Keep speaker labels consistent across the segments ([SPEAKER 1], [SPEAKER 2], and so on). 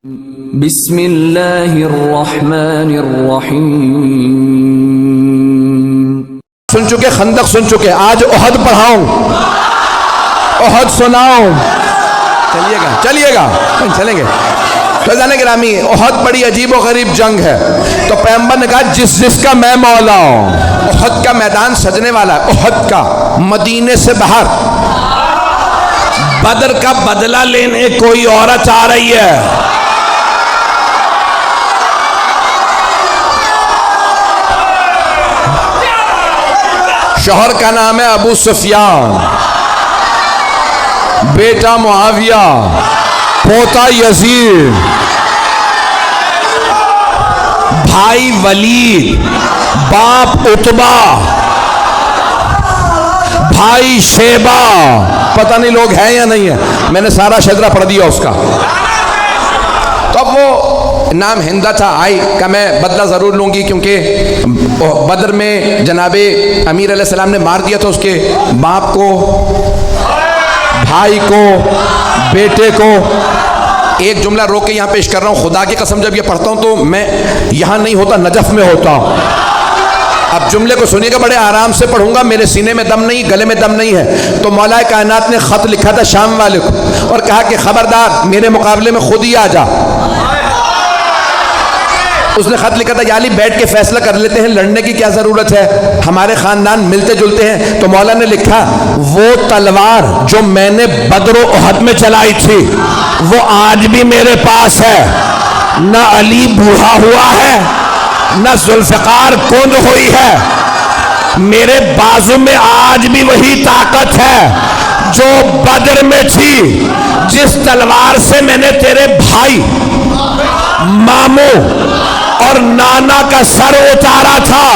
[SPEAKER 1] بسم اللہ الرحمن الرحیم۔
[SPEAKER 2] سن چکے، خندق سن چکے، آج احد پڑھاؤں، احد سناؤں۔ چلیے گا چلیں گے۔ فیضان گرامی، احد بڑی عجیب و غریب جنگ ہے، تو پیغمبر نے کہا جس کا میں مولا ہوں۔ احد کا میدان سجنے والا ہے، احد کا، مدینے سے باہر۔ بدر کا بدلہ لینے کوئی عورت آ رہی ہے۔ شوہر کا نام ہے ابو سفیان، بیٹا معاویہ، پوتا یزید، بھائی ولید، باپ عتبہ، بھائی شیبہ، پتہ نہیں لوگ ہیں یا نہیں ہیں، میں نے سارا شجرہ پڑھ دیا اس کا۔ تو اب وہ نام ہندہ تھا، آئی کہ میں بدلہ ضرور لوں گی، کیونکہ بدر میں جناب امیر علیہ السلام نے مار دیا تھا اس کے باپ کو، بھائی کو، بیٹے کو۔ ایک جملہ روک کے یہاں پیش کر رہا ہوں، خدا کی قسم جب یہ پڑھتا ہوں تو میں یہاں نہیں ہوتا، نجف میں ہوتا ہوں۔ اب جملے کو سنیے گا، بڑے آرام سے پڑھوں گا، میرے سینے میں دم نہیں، گلے میں دم نہیں ہے۔ تو مولا کائنات نے خط لکھا تھا شام والے کو اور کہا کہ خبردار میرے مقابلے میں خود ہی آ جا۔ اس نے خط لکھا تھا، یا علی بیٹھ کے فیصلہ کر لیتے ہیں، لڑنے کی کیا ضرورت ہے، ہمارے خاندان ملتے جلتے ہیں۔ تو مولا نے لکھا، وہ تلوار جو میں نے بدر و احد میں چلائی تھی وہ آج بھی میرے پاس ہے۔ نہ علی بوڑھا ہوا ہے، نہ ذوالفقار کند ہوئی ہے، میرے بازو میں آج بھی وہی طاقت ہے جو بدر میں تھی۔ جس تلوار سے میں نے تیرے بھائی، ماموں اور نانا کا سر اتارا تھا،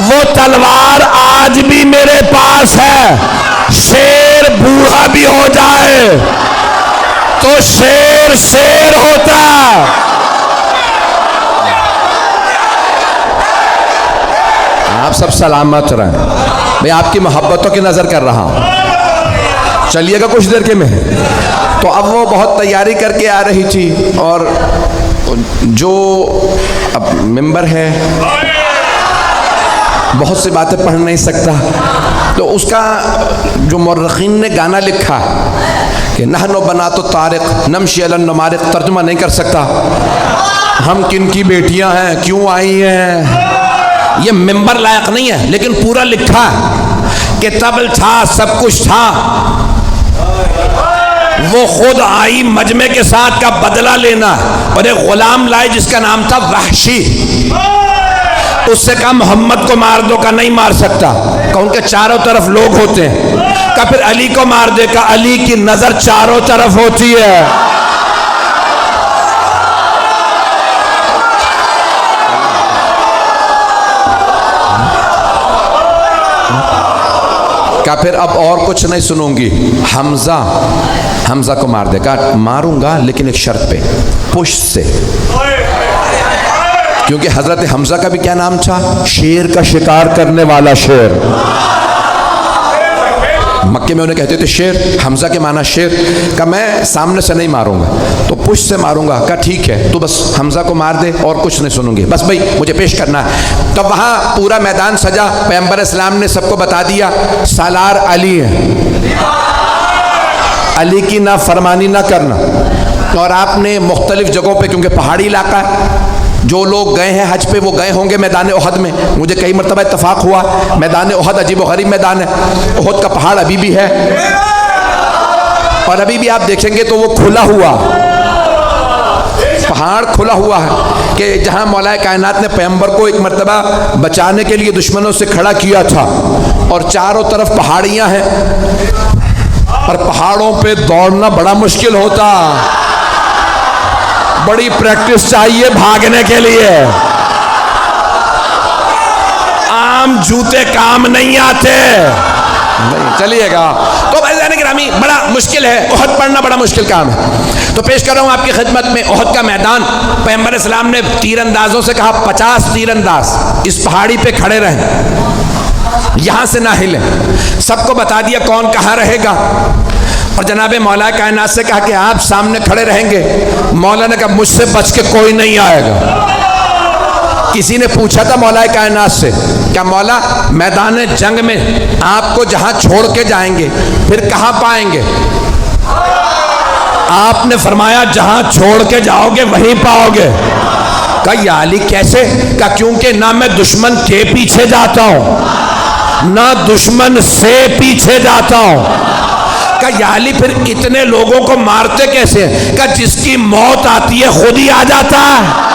[SPEAKER 2] وہ تلوار آج بھی میرے پاس ہے۔ شیر بوڑھا بھی ہو جائے تو شیر شیر ہوتا۔ آپ سب سلامت رہیں، میں آپ کی محبتوں کی نظر کر رہا ہوں، چلیے گا کچھ دیر کے میں۔ تو اب وہ بہت تیاری کر کے آ رہی تھی، اور جو اب ممبر ہے بہت سی باتیں پڑھ نہیں سکتا، تو اس کا جو مورخین نے گانا لکھا کہ نحن بنات الطارق نمشی علی النمارق، ترجمہ نہیں کر سکتا، ہم کن کی بیٹیاں ہیں، کیوں آئی ہیں، یہ ممبر لائق نہیں ہے، لیکن پورا لکھا کہ طبل تھا، سب کچھ تھا، وہ خود آئی مجمع کے ساتھ کا بدلہ لینا، اور ایک غلام لائے جس کا نام تھا وحشی۔ اس سے کہا محمد کو مار دو، کا نہیں مار سکتا، کہ ان کے چاروں طرف لوگ ہوتے ہیں، کہ پھر علی کو مار دے، کہ علی کی نظر چاروں طرف ہوتی ہے۔ کہ پھر اب اور کچھ نہیں سنوں گی، حمزہ کو مار دے، کہا ماروں گا لیکن ایک شرط پہ، پشت سے، کیونکہ حضرت حمزہ کا بھی کیا نام تھا، شیر کا شکار کرنے والا شیر۔ مکے میں انہیں کہتے تھے شیر، حمزہ کے معنی شیر۔ کہ میں سامنے سے نہیں ماروں گا، تو پشت سے ماروں گا۔ کہا ٹھیک ہے، تو بس حمزہ کو مار دے، اور کچھ نہیں سنوں گی، بس بھائی مجھے پیش کرنا ہے۔ تو وہاں پورا میدان سجا، پیغمبر اسلام نے سب کو بتا دیا سالار علی ہے، علی کی نافرمانی نہ کرنا۔ اور آپ نے مختلف جگہوں پہ، کیونکہ پہاڑی علاقہ ہے، جو لوگ گئے ہیں حج پہ وہ گئے ہوں گے میدان احد میں، مجھے کئی مرتبہ اتفاق ہوا، میدان احد عجیب و غریب میدان ہے، احد کا پہاڑ ابھی بھی ہے، اور ابھی بھی آپ دیکھیں گے تو وہ کھلا ہوا پہاڑ، کھلا ہوا ہے، کہ جہاں مولا کائنات نے پیغمبر کو ایک مرتبہ بچانے کے لیے دشمنوں سے کھڑا کیا تھا، اور چاروں طرف پہاڑیاں ہیں، اور پہاڑوں پہ دوڑنا بڑا مشکل ہوتا، بڑی پریکٹس چاہیے بھاگنے کے لیے، عام جوتے کام نہیں آتے۔ چلیے گا، تو بھائیان گرامی بڑا مشکل ہے، احد پڑھنا بڑا مشکل کام ہے۔ تو پیش کر رہا ہوں آپ کی خدمت میں احد کا میدان۔ پیغمبر اسلام نے تیر اندازوں سے کہا 50 تیر انداز اس پہاڑی پہ کھڑے رہیں، یہاں سے نہ ہلیں، سب کو بتا دیا کون کہاں رہے گا۔ اور جناب مولا کائنات سے کہا کہ آپ سامنے کھڑے رہیں گے. مولا نے کہا مجھ سے بچ کے کوئی نہیں آئے گا. کسی نے پوچھا تھا مولا کائنات سے کیا مولا میدان جنگ میں آپ کو جہاں چھوڑ کے جائیں گے پھر کہاں پائیں گے؟ آپ نے فرمایا جہاں چھوڑ کے جاؤ گے وہیں پاؤ گے. کہا یا علی کیسے؟ کہا کیونکہ نہ میں دشمن کے پیچھے جاتا ہوں نہ دشمن سے پیچھے جاتا ہوں. کہا یا علی پھر اتنے لوگوں کو مارتے کیسے؟ کہا جس کی موت آتی ہے خود ہی آ جاتا ہے.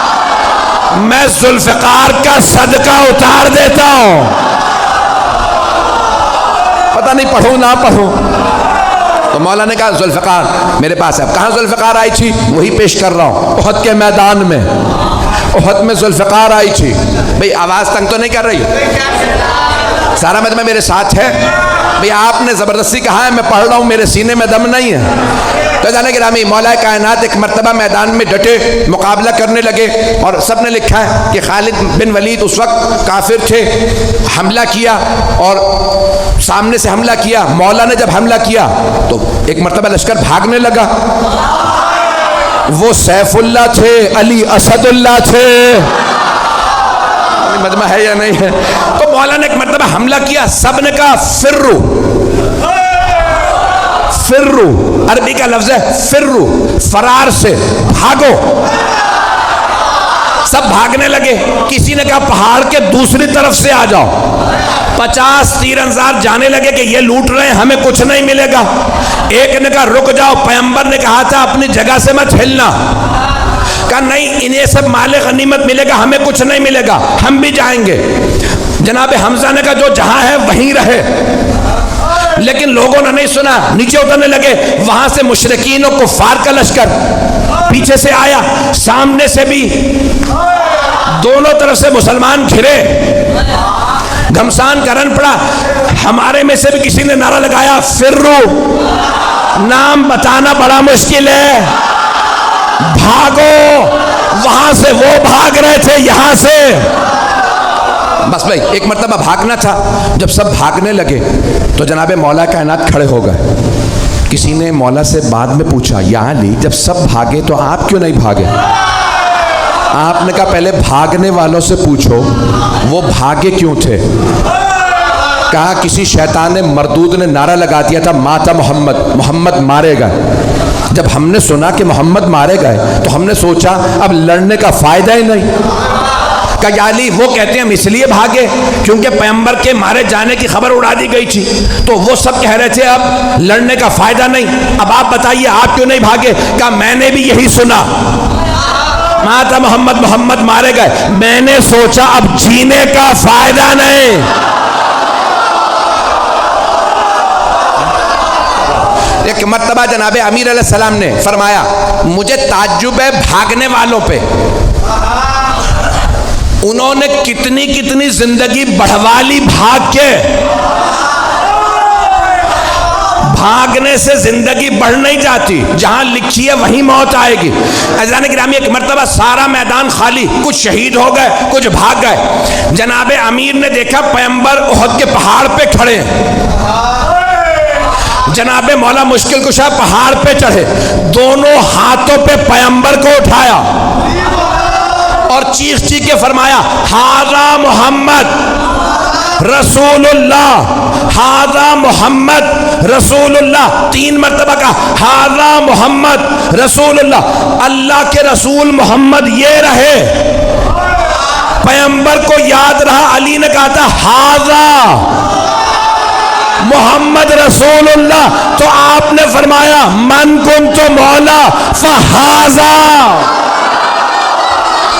[SPEAKER 2] میں ذوالفقار کا صدقہ اتار دیتا ہوں. پتہ نہیں پڑھوں نہ پڑھوں. تو مولا نے کہا ذوالفقار میرے پاس ہے. کہاں ذوالفقار آئی تھی؟ وہی پیش کر رہا ہوں. احد کے میدان میں، احد میں ذوالفقار آئی تھی. بھئی آواز تنگ تو نہیں کر رہی؟ سارا مجمع میرے ساتھ ہے؟ بھئی آپ نے زبردستی کہا ہے میں پڑھ رہا ہوں، میرے سینے میں دم نہیں ہے. تو جانے گرامی مولا کائنات ایک مرتبہ میدان میں ڈٹے مقابلہ کرنے لگے اور سب نے لکھا ہے کہ خالد بن ولید اس وقت کافر تھے. حملہ کیا اور سامنے سے حملہ کیا. مولا نے جب حملہ کیا تو ایک مرتبہ لشکر بھاگنے لگا. وہ سیف اللہ تھے، علی اسد اللہ تھے. مجمع ہے یا نہیں ہے؟ تو مولا نے ایک مرتبہ حملہ کیا. سب نے کہا فرو. فرو عربی کا لفظ ہے فرو، فرار سے، بھاگو. سب بھاگنے لگے. کسی نے کہا پہاڑ کے دوسری طرف سے آ جاؤ. 50 تیر انصار جانے لگے کہ یہ لوٹ رہے ہیں ہمیں کچھ نہیں ملے گا. ایک نے کہا رک جاؤ، پیغمبر نے کہا تھا اپنی جگہ سے مت ہلنا. کہا نہیں انہیں سب مال غنیمت ملے گا ہمیں کچھ نہیں ملے گا، ہم بھی جائیں گے. جناب حمزہ نے کہا جو جہاں ہے وہیں رہے. لیکن لوگوں نے نہیں سنا، نیچے اترنے لگے. وہاں سے مشرکین و کفار کا لشکر پیچھے سے آیا، سامنے سے بھی، دونوں طرف سے مسلمان گھرے. گھمسان کا رن پڑا. ہمارے میں سے بھی کسی نے نعرہ لگایا فرو. نام بتانا بڑا مشکل ہے. بھاگو. وہاں سے وہ بھاگ رہے تھے یہاں سے. بس بھائی ایک مرتبہ بھاگنا تھا. جب سب بھاگنے لگے تو جناب مولا کائنات کھڑے ہو گئے. کسی نے مولا سے بعد میں پوچھا یا علی جب سب بھاگے تو آپ کیوں نہیں بھاگے؟ آپ نے کہا پہلے بھاگنے والوں سے پوچھو وہ بھاگے کیوں تھے. کہا کسی شیطان مردود نے نعرہ لگا دیا تھا ماتا محمد، محمد مارے گئے. جب ہم نے سنا کہ محمد مارے گئے تو ہم نے سوچا اب لڑنے کا فائدہ ہی نہیں. کہ یا علی وہ کہتے ہیں ہم اس لیے بھاگے کیونکہ پیغمبر کے مارے جانے کی خبر اڑا دی گئی تھی تو وہ سب کہہ رہے تھے اب لڑنے کا فائدہ نہیں. اب آپ بتائیے آپ کیوں نہیں بھاگے؟ کہا میں نے بھی یہی سنا ماتا محمد، محمد مارے گئے. میں نے سوچا اب جینے کا فائدہ نہیں. ایک مرتبہ جناب امیر علیہ السلام نے فرمایا مجھے تعجب ہے بھاگنے والوں پہ. انہوں نے کتنی کتنی زندگی بڑھوا لی بھاگ کے. بھاگنے سے زندگی بڑھ نہیں جاتی، جہاں لکھی ہے وہیں موت آئے گی. عزیزان گرامی ایک مرتبہ سارا میدان خالی، کچھ شہید ہو گئے کچھ بھاگ گئے. جناب امیر نے دیکھا پیغمبر احد کے پہاڑ پہ کھڑے ہیں. جناب مولا مشکل کشا پہاڑ پہ چڑھے، دونوں ہاتھوں پہ پیغمبر کو اٹھایا اور چیخ چیخ کے فرمایا ہاذا محمد رسول اللہ، ہاذا محمد رسول اللہ. 3 مرتبہ کہا ہاذا محمد رسول اللہ. اللہ کے رسول محمد یہ رہے. پیغمبر کو یاد رہا. علی نے کہا تھا ہاذا محمد رسول اللہ، تو آپ نے فرمایا من کنت مولا فہذا.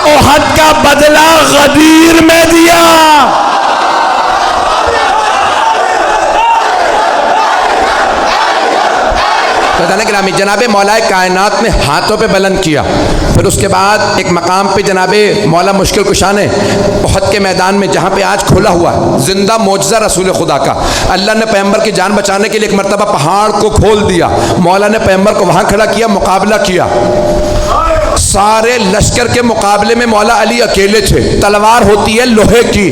[SPEAKER 2] احد کا بدلہ غدیر میں دیا. جناب مولا کائنات نے ہاتھوں پہ بلند کیا. پھر اس کے بعد ایک مقام پہ جناب مولا مشکل کشا نے احد کے میدان میں جہاں پہ آج کھلا ہوا زندہ معجزہ رسول خدا کا، اللہ نے پیغمبر کی جان بچانے کے لیے ایک مرتبہ پہاڑ کو کھول دیا. مولا نے پیغمبر کو وہاں کھڑا کیا، مقابلہ کیا. سارے لشکر کے مقابلے میں مولا علی اکیلے تھے. تلوار ہوتی ہے لوہے کی.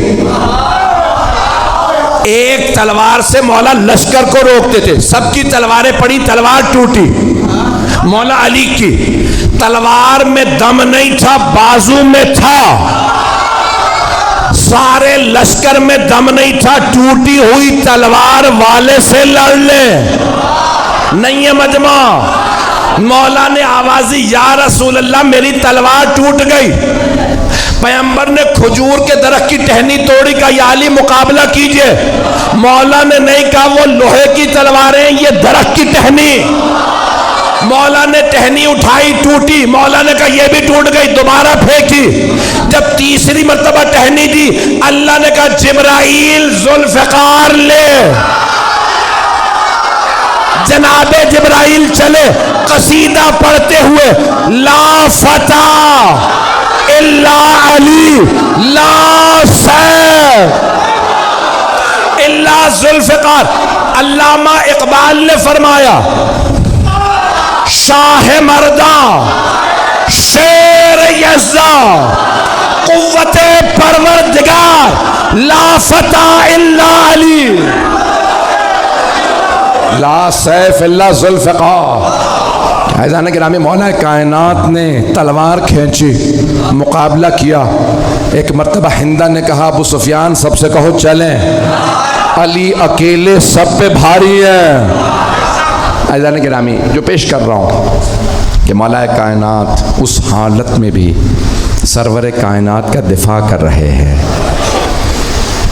[SPEAKER 2] ایک تلوار سے مولا لشکر کو روکتے تھے. سب کی تلواریں پڑی, تلوار ٹوٹی. مولا علی کی تلوار میں دم نہیں تھا, بازو میں تھا. سارے لشکر میں دم نہیں تھا, ٹوٹی ہوئی تلوار والے سے لڑ لے. نہیں ہے مجمع. مولا نے آوازی, یا رسول اللہ میری تلوار ٹوٹ گئی. پیغمبر نے کھجور کے درخت کی ٹہنی توڑی, کہا یا علی مقابلہ کیجئے. مولا نے نہیں کہا وہ لوہے کی تلواریں, یہ درخت کی ٹہنی. مولا نے ٹہنی اٹھائی, ٹوٹی. مولا نے کہا یہ بھی ٹوٹ گئی, دوبارہ پھینکی. جب تیسری مرتبہ ٹہنی دی, اللہ نے کہا جبرائیل ذوالفقار لے. جناب جبرائیل چلے قصیدہ پڑھتے ہوئے, لا فتح الا علی, لا سیف الا ذوالفقار. علامہ اقبال نے فرمایا شاہ مرداں, شیر یزداں, قوت پروردگار, لا فتح الا علی, لا سیف الا ذوالفقار. عزیزان گرامی, مولا کائنات نے تلوار کھینچی, مقابلہ کیا. ایک مرتبہ ہندہ نے کہا ابو سفیان سب سے کہو چلیں, علی اکیلے سب پہ بھاری ہے. عزیزان گرامی, جو پیش کر رہا ہوں کہ مولا کائنات اس حالت میں بھی سرور کائنات کا دفاع کر رہے ہیں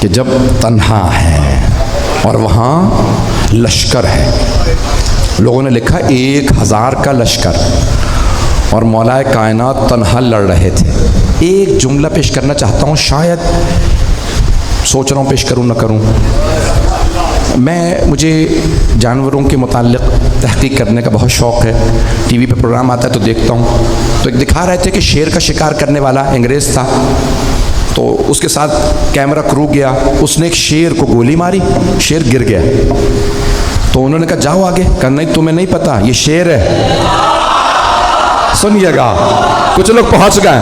[SPEAKER 2] کہ جب تنہا ہے اور وہاں لشکر ہے. لوگوں نے لکھا 1000 کا لشکر اور مولا کائنات تنہا لڑ رہے تھے. ایک جملہ پیش کرنا چاہتا ہوں, شاید سوچ رہا ہوں پیش کروں نہ کروں. مجھے جانوروں کے متعلق تحقیق کرنے کا بہت شوق ہے. ٹی وی پہ پروگرام آتا ہے تو دیکھتا ہوں. تو ایک دکھا رہے تھے کہ شیر کا شکار کرنے والا انگریز تھا, تو اس کے ساتھ کیمرہ کرو گیا. اس نے ایک شیر کو گولی ماری, شیر گر گیا. تو انہوں نے کہا جاؤ آگے. کہا نہیں تمہیں نہیں پتا یہ شیر ہے. سنیے گا, کچھ لوگ پہنچ گئے.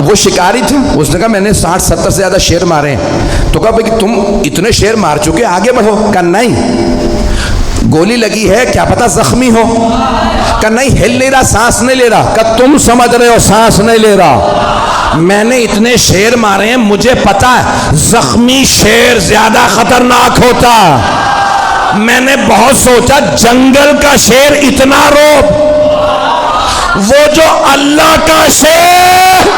[SPEAKER 2] وہ شکاری تھے, اس نے کہا میں نے 60-70 سے زیادہ شیر مارے ہیں. تو کہا بھئی تم اتنے شیر مار چکے, آگے بڑھو. کہا نہیں گولی لگی ہے, کیا پتا زخمی ہو. کہا نہیں ہل نہیں رہا, سانس نہیں لے رہا. کہا تم سمجھ رہے ہو سانس نہیں لے رہا, میں نے اتنے شیر مارے ہیں, مجھے پتا ہے زخمی شیر زیادہ خطرناک ہوتا. میں نے بہت سوچا جنگل کا شیر اتنا روب, وہ جو اللہ کا شیر